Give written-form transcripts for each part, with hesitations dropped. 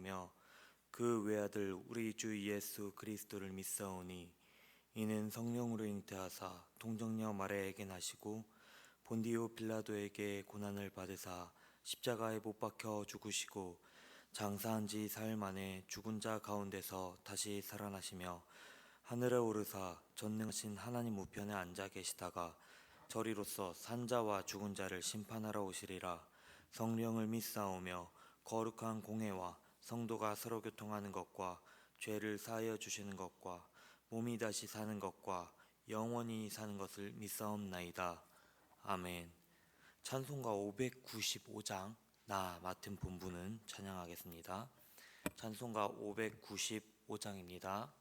믿사오며 그 외아들 우리 주 예수 그리스도를 믿사오니 이는 성령으로 잉태하사 동정녀 마리아에게 나시고 본디오 빌라도에게 고난을 받으사 십자가에 못 박혀 죽으시고 장사한 지 사흘 만에 죽은 자 가운데서 다시 살아나시며 하늘에 오르사 전능하신 하나님 우편에 앉아 계시다가 저리로서 산자와 죽은 자를 심판하러 오시리라. 성령을 믿사오며 거룩한 공회와 성도가 서로 교통하는 것과 죄를 사하여 주시는 것과 몸이 다시 사는 것과 영원히 사는 것을 믿사옵나이다. 아멘. 찬송가 595장 나 맡은 본분은 찬양하겠습니다. 찬송가 595장입니다.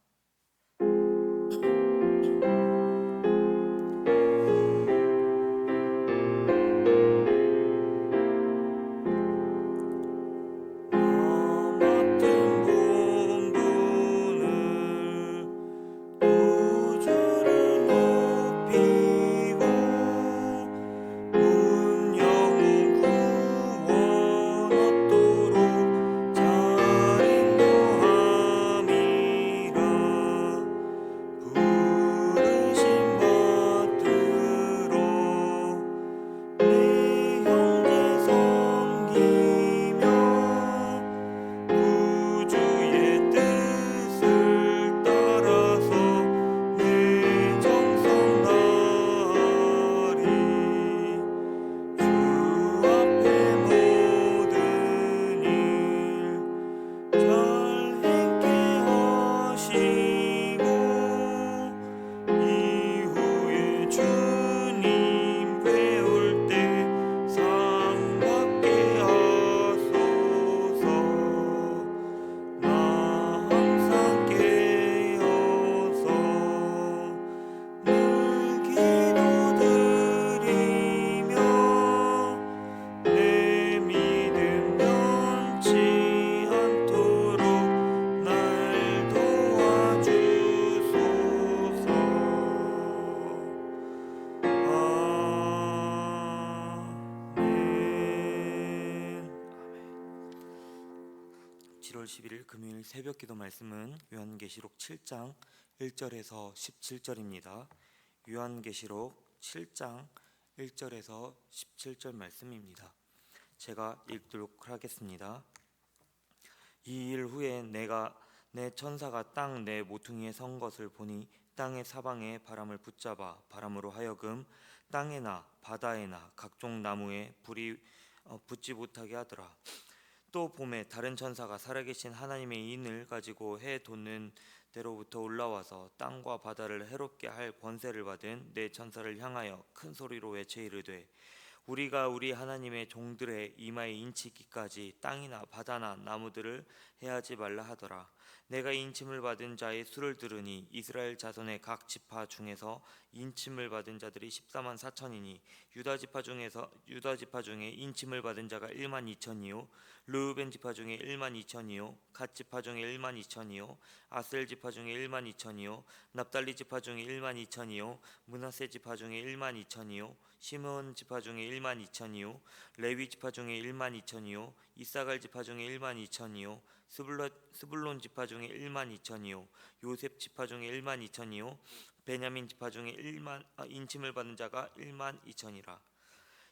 금요일 새벽기도 말씀은 요한계시록 7장 1절에서 17절입니다. 요한계시록 7장 1절에서 17절 말씀입니다. 제가 읽도록 하겠습니다. 이 일 후에 내가 내 천사가 땅 내 모퉁이에 선 것을 보니 땅의 사방에 바람을 붙잡아 바람으로 하여금 땅에나 바다에나 각종 나무에 불이 붙지 못하게 하더라. 또 봄에 다른 천사가 살아계신 하나님의 인을 가지고 해 돋는 데로부터 올라와서 땅과 바다를 해롭게 할 권세를 받은 네 천사를 향하여 큰 소리로 외쳐 이르되 우리가 우리 하나님의 종들의 이마에 인치기까지 땅이나 바다나 나무들을 해하지 말라 하더라. 내가 인침을 받은 자의 수를 들으니 이스라엘 자손의 각 지파 중에서 인침을 받은 자들이 14만 4천이니 유다 지파 중에 인침을 받은 자가 1만 2천이요 르우벤 지파 중에 1만 2천이요 갓 지파 중에 1만 2천이요 아셀 지파 중에 1만 2천이요 납달리 지파 중에 1만 2천이요 므낫세 지파 중에 1만 2천이요 시므온 지파 중에 1만 2천이요 레위 지파 중에 1만 2천이요 이사갈 지파 중에 1만 2천이요 스불론 지파 중에 1만 2천이요 요셉 지파 중에 1만 2천이요 베냐민 지파 중에 인침을 받은 자가 1만 2천이라.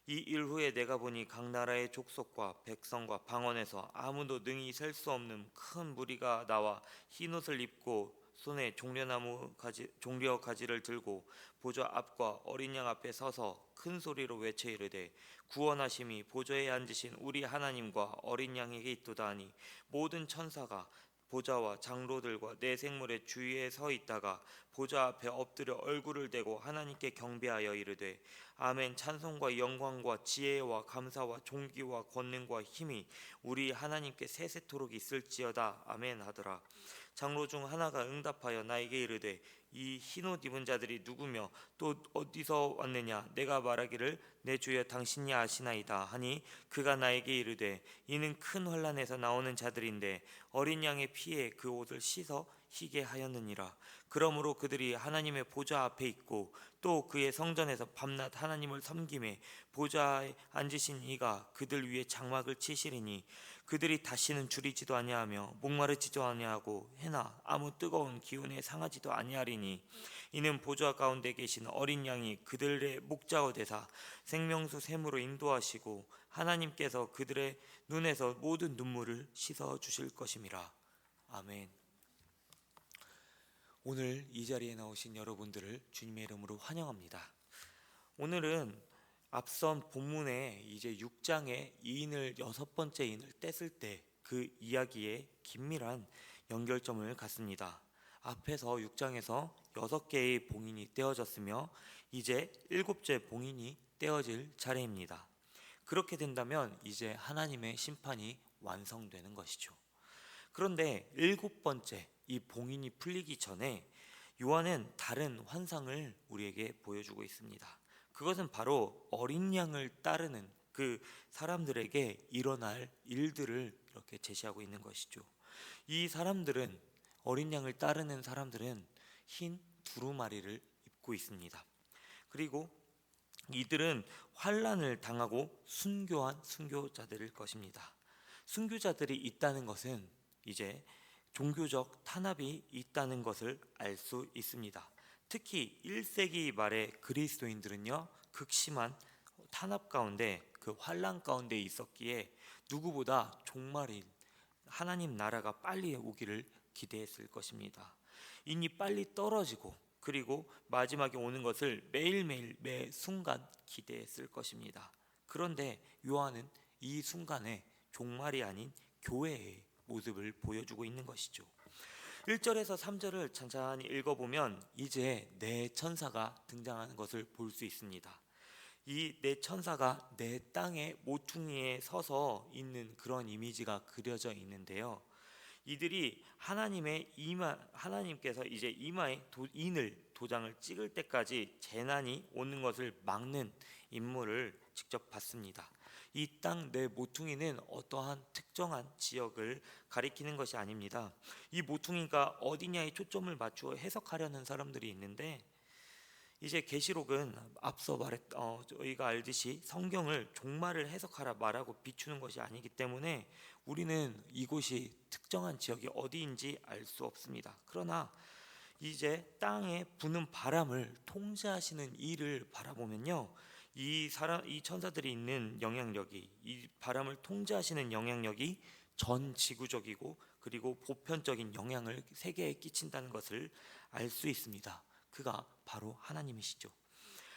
이 일 후에 내가 보니 각 나라의 족속과 백성과 방언에서 아무도 능히 셀 수 없는 큰 무리가 나와 흰옷을 입고 손에 종려 가지를 들고 보좌 앞과 어린 양 앞에 서서 큰 소리로 외쳐 이르되 구원하심이 보좌에 앉으신 우리 하나님과 어린 양에게 있도다 하니 모든 천사가 보좌와 장로들과 네 생물의 주위에 서 있다가 보좌 앞에 엎드려 얼굴을 대고 하나님께 경배하여 이르되 아멘. 찬송과 영광과 지혜와 감사와 존귀와 권능과 힘이 우리 하나님께 세세토록 있을지어다. 아멘 하더라. 장로 중 하나가 응답하여 나에게 이르되 이 흰옷 입은 자들이 누구며 또 어디서 왔느냐. 내가 말하기를 내 주여 당신이 아시나이다 하니 그가 나에게 이르되 이는 큰 환난에서 나오는 자들인데 어린 양의 피에 그 옷을 씻어 희게 하였느니라. 그러므로 그들이 하나님의 보좌 앞에 있고 또 그의 성전에서 밤낮 하나님을 섬김에 보좌에 앉으신 이가 그들 위에 장막을 치시리니 그들이 다시는 줄이지도 아니하며 목마르지도 아니하고 해나 아무 뜨거운 기운에 상하지도 아니하리니 이는 보좌 가운데 계신 어린 양이 그들의 목자가 되사 생명수 샘으로 인도하시고 하나님께서 그들의 눈에서 모든 눈물을 씻어 주실 것임이라. 아멘. 오늘 이 자리에 나오신 여러분들을 주님의 이름으로 환영합니다. 오늘은 앞선 본문에 이제 6장의 이인을 6번째 인을 뗐을 때 그 이야기에 긴밀한 연결점을 갖습니다. 앞에서 6장에서 6개의 봉인이 떼어졌으며 이제 7째 봉인이 떼어질 차례입니다. 그렇게 된다면 이제 하나님의 심판이 완성되는 것이죠. 그런데 7번째 이 봉인이 풀리기 전에 요한은 다른 환상을 우리에게 보여주고 있습니다. 그것은 바로 어린 양을 따르는 그 사람들에게 일어날 일들을 이렇게 제시하고 있는 것이죠. 이 사람들은, 어린 양을 따르는 사람들은 흰 두루마리를 입고 있습니다. 그리고 이들은 환난을 당하고 순교한 순교자들일 것입니다. 순교자들이 있다는 것은 이제 종교적 탄압이 있다는 것을 알 수 있습니다. 특히 1세기 말의 그리스도인들은요, 극심한 탄압 가운데, 그 환난 가운데 있었기에 누구보다 종말인 하나님 나라가 빨리 오기를 기대했을 것입니다. 인이 빨리 떨어지고 그리고 마지막에 오는 것을 매일매일 매 순간 기대했을 것입니다. 그런데 요한은 이 순간에 종말이 아닌 교회의 모습을 보여주고 있는 것이죠. 1절에서 3절을 찬찬히 읽어보면 이제 네 천사가 등장하는 것을 볼 수 있습니다. 이 네 천사가 네 땅의 모퉁이에 서서 있는 그런 이미지가 그려져 있는데요. 이들이 하나님께서 이제 이마에 도장을 찍을 때까지 재난이 오는 것을 막는 임무를 직접 받습니다. 이 땅 내 모퉁이는 어떠한 특정한 지역을 가리키는 것이 아닙니다. 이 모퉁이가 어디냐에 초점을 맞추어 해석하려는 사람들이 있는데, 이제 계시록은 앞서 저희가 알듯이 성경을 종말을 해석하라 말하고 비추는 것이 아니기 때문에 우리는 이곳이 특정한 지역이 어디인지 알 수 없습니다. 그러나 이제 땅에 부는 바람을 통제하시는 이를 바라보면요, 이 천사들이 있는 영향력이, 이 바람을 통제하시는 영향력이 전 지구적이고 그리고 보편적인 영향을 세계에 끼친다는 것을 알 수 있습니다. 그가 바로 하나님이시죠.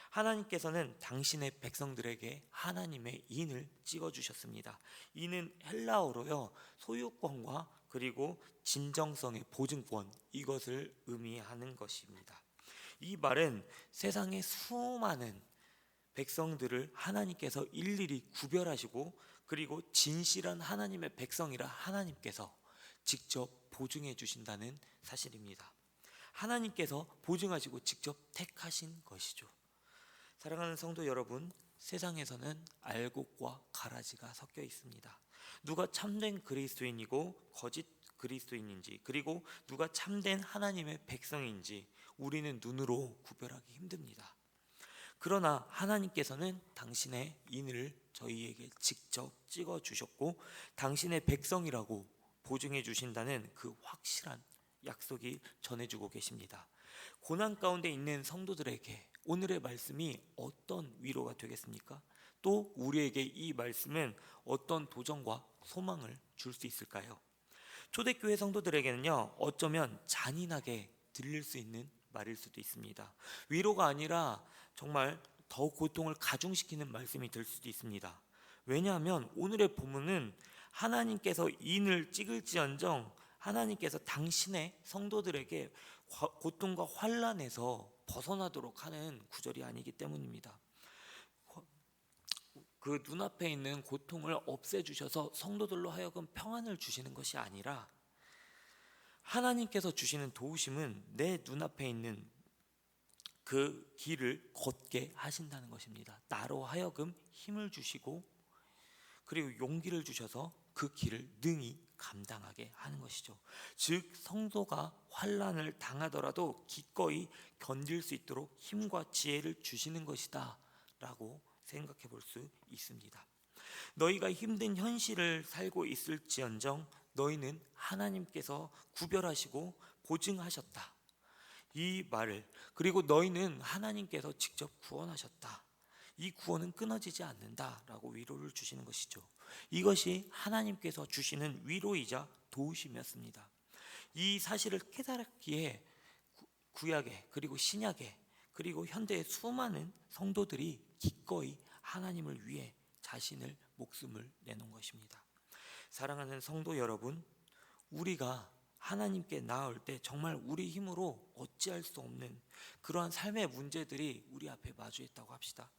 하나님께서는 당신의 백성들에게 하나님의 인을 찍어주셨습니다. 이는 헬라어로요, 소유권과 그리고 진정성의 보증권, 이것을 의미하는 것입니다. 이 말은 세상의 수많은 백성들을 하나님께서 일일이 구별하시고 그리고 진실한 하나님의 백성이라 하나님께서 직접 보증해 주신다는 사실입니다. 하나님께서 보증하시고 직접 택하신 것이죠. 사랑하는 성도 여러분, 세상에서는 알곡과 가라지가 섞여 있습니다. 누가 참된 그리스도인이고 거짓 그리스도인인지, 그리고 누가 참된 하나님의 백성인지 우리는 눈으로 구별하기 힘듭니다. 그러나 하나님께서는 당신의 인을 저희에게 직접 찍어 주셨고 당신의 백성이라고 보증해 주신다는 그 확실한 약속이 전해주고 계십니다. 고난 가운데 있는 성도들에게 오늘의 말씀이 어떤 위로가 되겠습니까? 또 우리에게 이 말씀은 어떤 도전과 소망을 줄 수 있을까요? 초대교회 성도들에게는요, 어쩌면 잔인하게 들릴 수 있는 말일 수도 있습니다. 위로가 아니라 정말 더 고통을 가중시키는 말씀이 될 수도 있습니다. 왜냐하면 오늘의 본문은 하나님께서 인을 찍을지언정 하나님께서 당신의 성도들에게 고통과 환난에서 벗어나도록 하는 구절이 아니기 때문입니다. 그 눈앞에 있는 고통을 없애주셔서 성도들로 하여금 평안을 주시는 것이 아니라 하나님께서 주시는 도우심은 내 눈앞에 있는 그 길을 걷게 하신다는 것입니다. 나로 하여금 힘을 주시고 그리고 용기를 주셔서 그 길을 능히 감당하게 하는 것이죠. 즉 성도가 환난을 당하더라도 기꺼이 견딜 수 있도록 힘과 지혜를 주시는 것이다 라고 생각해 볼 수 있습니다. 너희가 힘든 현실을 살고 있을지언정 너희는 하나님께서 구별하시고 보증하셨다. 이 말을, 그리고 너희는 하나님께서 직접 구원하셨다. 이 구원은 끊어지지 않는다라고 위로를 주시는 것이죠. 이것이 하나님께서 주시는 위로이자 도우심이었습니다. 이 사실을 깨달았기에 구약에 그리고 신약에 그리고 현대의 수많은 성도들이 기꺼이 하나님을 위해 자신을 목숨을 내놓은 것입니다. 사랑하는 성도 여러분, 우리가 하나님께 나아올 때 정말 우리 힘으로 어찌할 수 없는 그러한 삶의 문제들이 우리 앞에 마주했다고 합시다.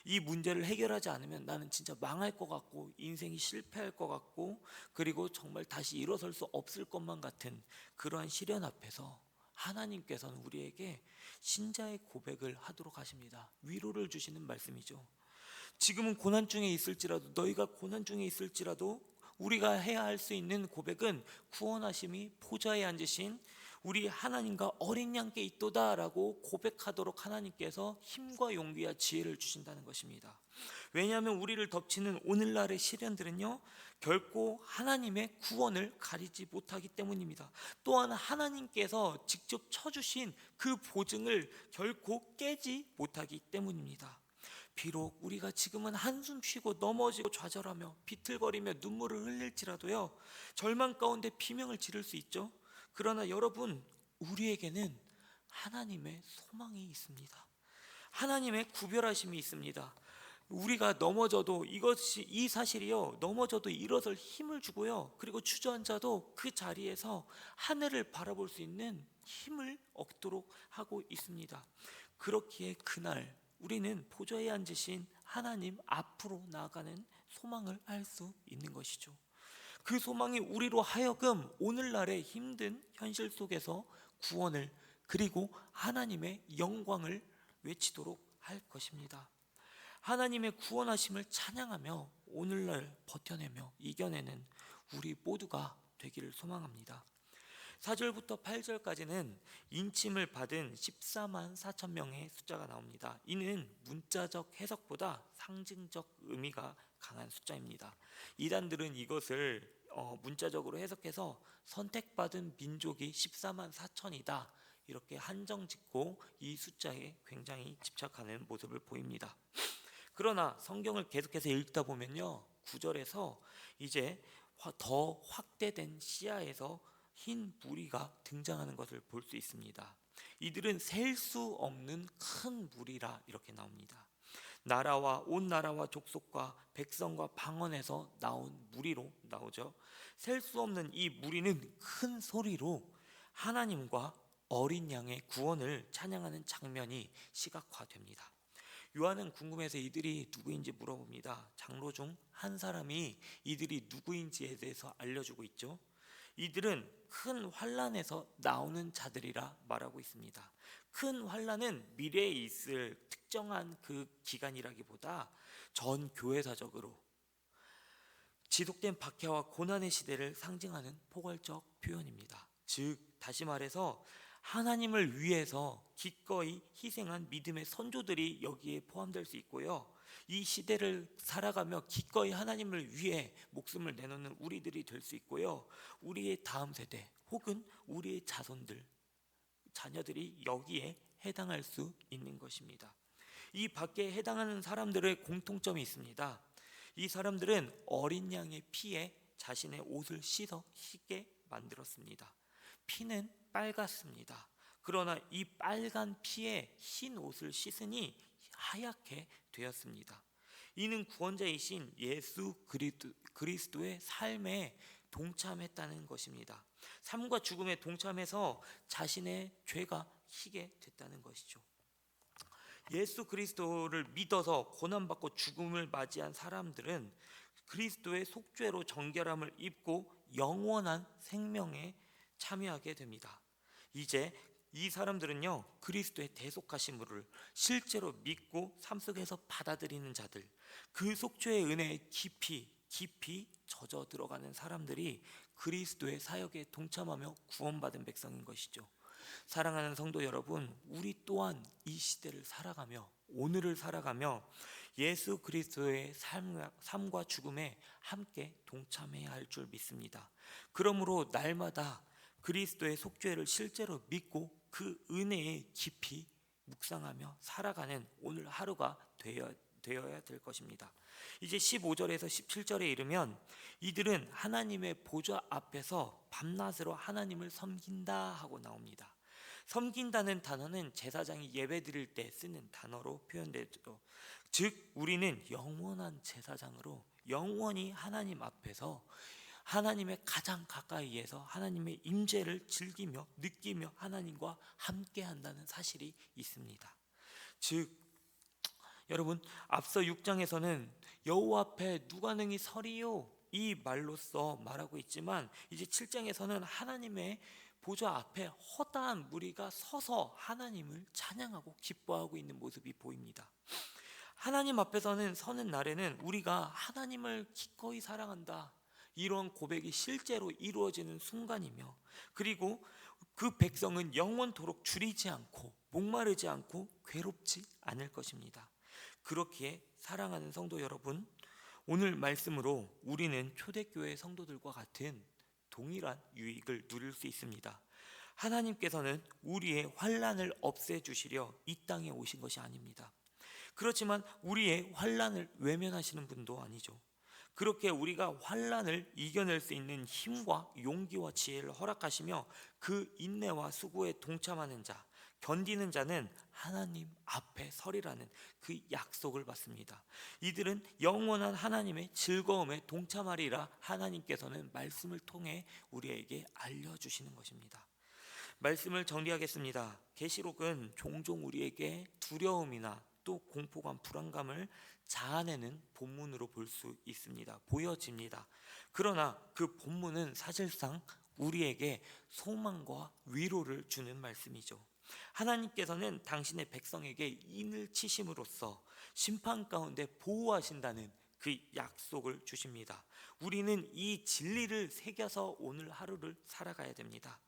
이 문제를 해결하지 않으면 나는 진짜 망할 것 같고 인생이 실패할 것 같고 그리고 정말 다시 일어설 수 없을 것만 같은 그러한 시련 앞에서 하나님께서는 우리에게 신자의 고백을 하도록 하십니다. 위로를 주시는 말씀이죠. 지금은 고난 중에 있을지라도, 너희가 고난 중에 있을지라도 우리가 해야 할 수 있는 고백은 구원하심이 보좌에 앉으신 우리 하나님과 어린 양께 있도다라고 고백하도록 하나님께서 힘과 용기와 지혜를 주신다는 것입니다. 왜냐하면 우리를 덮치는 오늘날의 시련들은요, 결코 하나님의 구원을 가리지 못하기 때문입니다. 또한 하나님께서 직접 쳐주신 그 보증을 결코 깨지 못하기 때문입니다. 비록 우리가 지금은 한숨 쉬고 넘어지고 좌절하며 비틀거리며 눈물을 흘릴지라도요, 절망 가운데 비명을 지를 수 있죠. 그러나 여러분, 우리에게는 하나님의 소망이 있습니다. 하나님의 구별하심이 있습니다. 우리가 넘어져도 이 사실이요, 넘어져도 일어설 힘을 주고요, 그리고 주저앉아도 그 자리에서 하늘을 바라볼 수 있는 힘을 얻도록 하고 있습니다. 그렇기에 그날 우리는 보좌에 앉으신 하나님 앞으로 나아가는 소망을 알 수 있는 것이죠. 그 소망이 우리로 하여금 오늘날의 힘든 현실 속에서 구원을 그리고 하나님의 영광을 외치도록 할 것입니다. 하나님의 구원하심을 찬양하며 오늘날 버텨내며 이겨내는 우리 모두가 되기를 소망합니다. 4절부터 8절까지는 인침을 받은 14만 4천 명의 숫자가 나옵니다. 이는 문자적 해석보다 상징적 의미가 강한 숫자입니다. 이단들은 이것을 문자적으로 해석해서 선택받은 민족이 14만 4천이다 이렇게 한정짓고 이 숫자에 굉장히 집착하는 모습을 보입니다. 그러나 성경을 계속해서 읽다 보면요, 9절에서 이제 더 확대된 시야에서 흰 무리가 등장하는 것을 볼 수 있습니다. 이들은 셀 수 없는 큰 무리라 이렇게 나옵니다. 온 나라와 족속과 백성과 방언에서 나온 무리로 나오죠. 셀 수 없는 이 무리는 큰 소리로 하나님과 어린 양의 구원을 찬양하는 장면이 시각화됩니다. 요한은 궁금해서 이들이 누구인지 물어봅니다. 장로 중 한 사람이 이들이 누구인지에 대해서 알려주고 있죠. 이들은 큰 환난에서 나오는 자들이라 말하고 있습니다. 큰 환난은 미래에 있을 특정한 그 기간이라기보다 전 교회사적으로 지속된 박해와 고난의 시대를 상징하는 포괄적 표현입니다. 즉 다시 말해서 하나님을 위해서 기꺼이 희생한 믿음의 선조들이 여기에 포함될 수 있고요, 이 시대를 살아가며 기꺼이 하나님을 위해 목숨을 내놓는 우리들이 될 수 있고요, 우리의 다음 세대 혹은 우리의 자녀들이 여기에 해당할 수 있는 것입니다. 이 밖에 해당하는 사람들의 공통점이 있습니다. 이 사람들은 어린 양의 피에 자신의 옷을 씻어 희게 만들었습니다. 피는 빨갛습니다. 그러나 이 빨간 피에 흰 옷을 씻으니 하얗게 되었습니다. 이는 구원자이신 예수 그리스도의 삶에 동참했다는 것입니다. 삶과 죽음에 동참해서 자신의 죄가 희게 됐다는 것이죠. 예수 그리스도를 믿어서 고난받고 죽음을 맞이한 사람들은 그리스도의 속죄로 정결함을 입고 영원한 생명에 참여하게 됩니다. 이제 이 사람들은요, 그리스도의 대속하심을 실제로 믿고 삶 속에서 받아들이는 자들, 그 속죄의 은혜에 깊이 깊이 젖어 들어가는 사람들이 그리스도의 사역에 동참하며 구원받은 백성인 것이죠. 사랑하는 성도 여러분, 우리 또한 이 시대를 살아가며 오늘을 살아가며 예수 그리스도의 삶과 죽음에 함께 동참해야 할 줄 믿습니다. 그러므로 날마다 그리스도의 속죄를 실제로 믿고 그 은혜에 깊이 묵상하며 살아가는 오늘 하루가 되어야 될 것입니다. 이제 15절에서 17절에 이르면 이들은 하나님의 보좌 앞에서 밤낮으로 하나님을 섬긴다 하고 나옵니다. 섬긴다는 단어는 제사장이 예배 드릴 때 쓰는 단어로 표현되죠. 즉 우리는 영원한 제사장으로 영원히 하나님 앞에서 하나님의 가장 가까이에서 하나님의 임재를 즐기며 느끼며 하나님과 함께 한다는 사실이 있습니다. 즉 여러분, 앞서 6장에서는 여호와 앞에 누가 능히 서리요 이 말로써 말하고 있지만 이제 7장에서는 하나님의 보좌 앞에 허다한 무리가 서서 하나님을 찬양하고 기뻐하고 있는 모습이 보입니다. 하나님 앞에서는 서는 날에는 우리가 하나님을 기꺼이 사랑한다, 이런 고백이 실제로 이루어지는 순간이며, 그리고 그 백성은 영원토록 줄이지 않고 목마르지 않고 괴롭지 않을 것입니다. 그렇기에 사랑하는 성도 여러분, 오늘 말씀으로 우리는 초대교회 성도들과 같은 동일한 유익을 누릴 수 있습니다. 하나님께서는 우리의 환난을 없애주시려 이 땅에 오신 것이 아닙니다. 그렇지만 우리의 환난을 외면하시는 분도 아니죠. 그렇게 우리가 환난을 이겨낼 수 있는 힘과 용기와 지혜를 허락하시며 그 인내와 수고에 동참하는 자, 견디는 자는 하나님 앞에 서리라는 그 약속을 받습니다. 이들은 영원한 하나님의 즐거움에 동참하리라 하나님께서는 말씀을 통해 우리에게 알려주시는 것입니다. 말씀을 정리하겠습니다. 계시록은 종종 우리에게 두려움이나 또 공포감, 불안감을 자아내는 본문으로 볼 수 있습니다. 보여집니다. 그러나 그 본문은 사실상 우리에게 소망과 위로를 주는 말씀이죠. 하나님께서는 당신의 백성에게 인을 치심으로써 심판 가운데 보호하신다는 그 약속을 주십니다. 우리는 이 진리를 새겨서 오늘 하루를 살아가야 됩니다.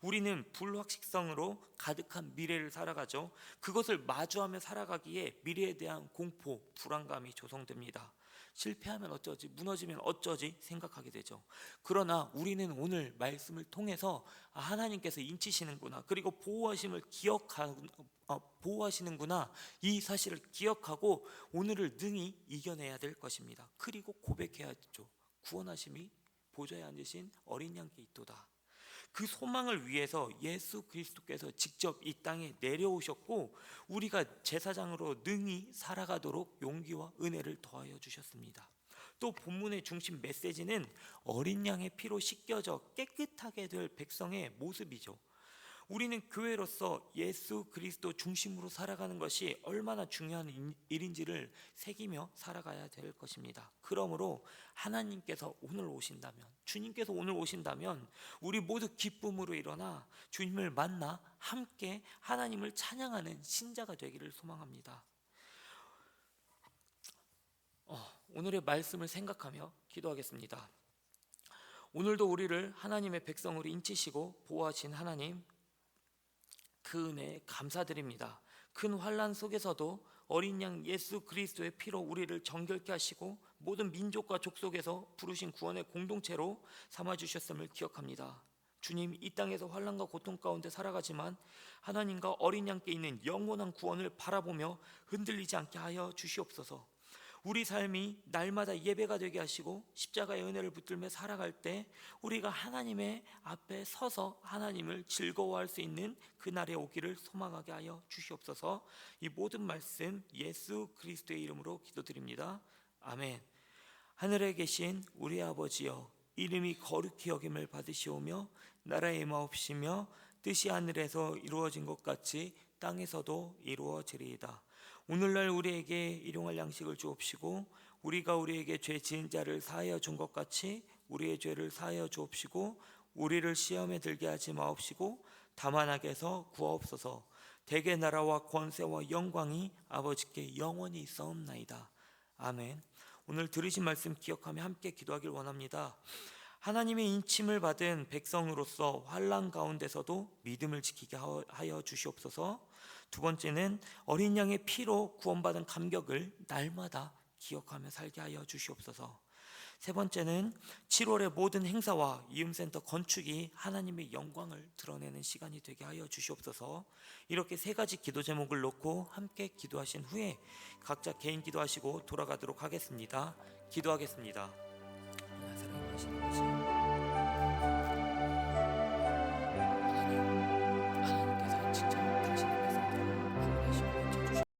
우리는 불확실성으로 가득한 미래를 살아가죠. 그것을 마주하며 살아가기에 미래에 대한 공포, 불안감이 조성됩니다. 실패하면 어쩌지, 무너지면 어쩌지 생각하게 되죠. 그러나 우리는 오늘 말씀을 통해서 하나님께서 인치시는구나, 그리고 보호하시는구나, 이 사실을 기억하고 오늘을 능히 이겨내야 될 것입니다. 그리고 고백해야죠. 구원하심이 보좌에 앉으신 어린 양께 있도다. 그 소망을 위해서 예수 그리스도께서 직접 이 땅에 내려오셨고 우리가 제사장으로 능히 살아가도록 용기와 은혜를 더하여 주셨습니다. 또 본문의 중심 메시지는 어린 양의 피로 씻겨져 깨끗하게 될 백성의 모습이죠. 우리는 교회로서 예수 그리스도 중심으로 살아가는 것이 얼마나 중요한 일인지를 새기며 살아가야 될 것입니다. 그러므로 하나님께서 오늘 오신다면, 주님께서 오늘 오신다면 우리 모두 기쁨으로 일어나 주님을 만나 함께 하나님을 찬양하는 신자가 되기를 소망합니다. 오늘의 말씀을 생각하며 기도하겠습니다. 오늘도 우리를 하나님의 백성으로 인치시고 보호하신 하나님, 그 은혜에 감사드립니다. 큰 환난 속에서도 어린 양 예수 그리스도의 피로 우리를 정결케 하시고 모든 민족과 족속에서 부르신 구원의 공동체로 삼아주셨음을 기억합니다. 주님, 이 땅에서 환난과 고통 가운데 살아가지만 하나님과 어린 양께 있는 영원한 구원을 바라보며 흔들리지 않게 하여 주시옵소서. 우리 삶이 날마다 예배가 되게 하시고 십자가의 은혜를 붙들며 살아갈 때 우리가 하나님의 앞에 서서 하나님을 즐거워할 수 있는 그날에 오기를 소망하게 하여 주시옵소서. 이 모든 말씀 예수 그리스도의 이름으로 기도드립니다. 아멘. 하늘에 계신 우리 아버지여, 이름이 거룩히 여김을 받으시오며 나라의 임하옵시며 뜻이 하늘에서 이루어진 것 같이 땅에서도 이루어지리이다. 오늘날 우리에게 일용할 양식을 주옵시고 우리가 우리에게 죄 지은 자를 사하여 준 것 같이 우리의 죄를 사하여 주옵시고 우리를 시험에 들게 하지 마옵시고 다만 악에서 구하옵소서. 대개 나라와 권세와 영광이 아버지께 영원히 있사옵나이다. 아멘. 오늘 들으신 말씀 기억하며 함께 기도하길 원합니다. 하나님의 인침을 받은 백성으로서 환난 가운데서도 믿음을 지키게 하여 주시옵소서. 두 번째는 어린 양의 피로 구원받은 감격을 날마다 기억하며 살게 하여 주시옵소서. 세 번째는 7월의 모든 행사와 이음센터 건축이 하나님의 영광을 드러내는 시간이 되게 하여 주시옵소서. 이렇게 세 가지 기도 제목을 놓고 함께 기도하신 후에 각자 개인 기도하시고 돌아가도록 하겠습니다. 기도하겠습니다. 하나님 사랑하시는 것이